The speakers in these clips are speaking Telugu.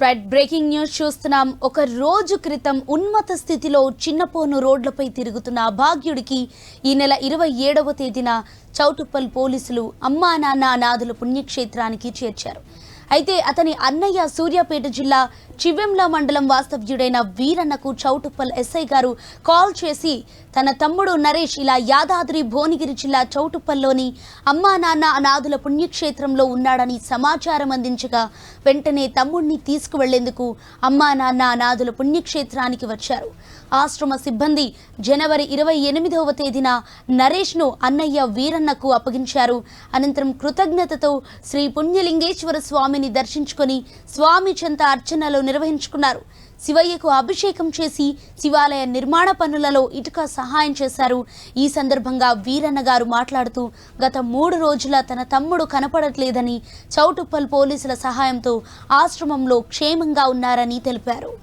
రైట్ బ్రేకింగ్ న్యూస్ చూస్తున్నాం. ఒక రోజు క్రితం ఉన్మత్త స్థితిలో చిన్నపోను రోడ్లపై తిరుగుతున్న అభాగ్యుడికి ఈ నెల 27వ తేదీన చౌటుప్పల్ పోలీసులు అమ్మా నాన్న అనాథుల పుణ్యక్షేత్రానికి చేర్చారు. అయితే అతని అన్నయ్య సూర్యాపేట జిల్లా చివెంల మండలం వాస్తవ్యుడైన వీరన్నకు చౌటుప్పల్ ఎస్ఐ గారు కాల్ చేసి తన తమ్ముడు నరేష్ ఇలా యాదాద్రి భువనగిరి జిల్లా చౌటుప్పల్లోని అమ్మా నాన్న అనాథుల పుణ్యక్షేత్రంలో ఉన్నాడని సమాచారం అందించగా వెంటనే తమ్ముడిని తీసుకువెళ్లేందుకు అమ్మా నాన్న అనాథుల పుణ్యక్షేత్రానికి వచ్చారు. ఆశ్రమ సిబ్బంది జనవరి 28వ తేదీన నరేష్ను అన్నయ్య వీరన్నకు అప్పగించారు. అనంతరం కృతజ్ఞతతో శ్రీ పుణ్యలింగేశ్వర స్వామిని దర్శించుకొని స్వామి చెంత అర్చనలు నిర్వహించుకున్నారు. శివయ్యకు అభిషేకం చేసి శివాలయ నిర్మాణ పనులలో ఇటుక సహాయం చేశారు. ఈ సందర్భంగా వీరన్న గారు మాట్లాడుతూ గత 3 రోజుల తన తమ్ముడు కనపడట్లేదని, చౌటుప్పల్ పోలీసుల సహాయంతో ఆశ్రమంలో క్షేమంగా ఉన్నారని తెలిపారు.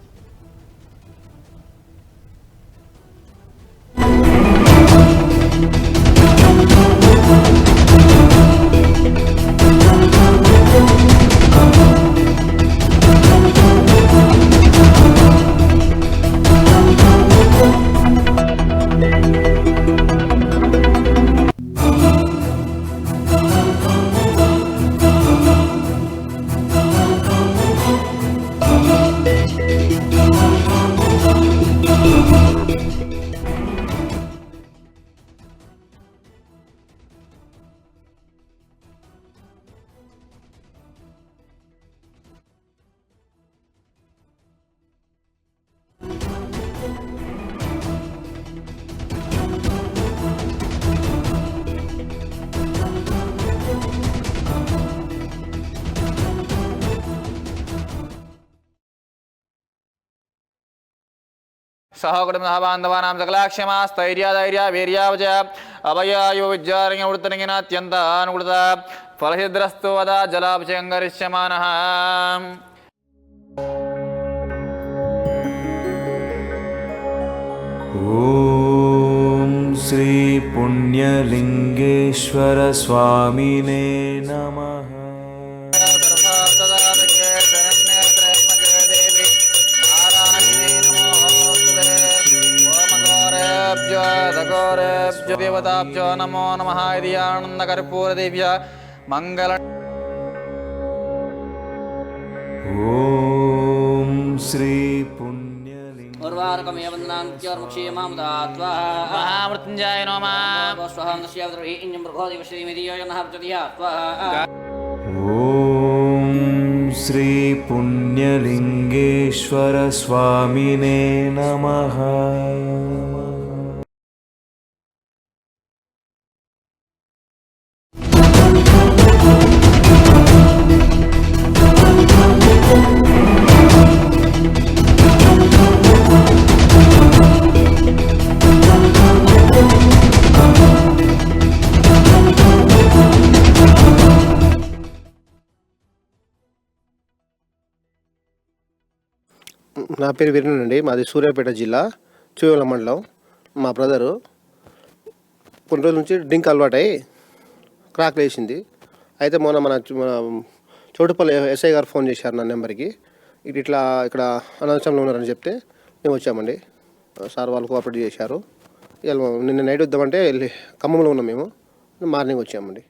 సహకుటుంబబాంధవానాం సకలాక్షమా స్థైర్య ధైర్య వీర్యావజ అభయాయో విద్యారంగ వృత్తరంగిన అత్యంత అనుకూలత ఫలసిద్రస్తు వద జలాభిషేకం కరిష్యమానః. ఓం శ్రీ పుణ్యలింగేశ్వర స్వామినే నమః. దేవతాభ్యో నమో నమః. ఇది ఆనందకర్పూర దివ్య మంగళ. ఓం శ్రీ మహామృత్యుంజాయ నమః. ఓం శ్రీ పుణ్యలింగేశ్వర స్వామినే నమః. నా పేరు వీరనండి. మాది సూర్యాపేట జిల్లా చివెంల మండలం. మా బ్రదరు కొన్ని రోజుల నుంచి డ్రింక్ అలవాటై క్రాక్ వేసింది. అయితే మన చౌటుప్పల్లి ఎస్ఐ గారు ఫోన్ చేశారు నా నెంబర్కి. ఇట్లా ఇక్కడ అనాథాశ్రమంలో ఉన్నారని చెప్తే మేము వచ్చామండి. సార్ వాళ్ళు కోఆపరేట్ చేశారు. నిన్న నైట్ వద్దామంటే ఖమ్మంలో ఉన్నాం, మేము మార్నింగ్ వచ్చామండి.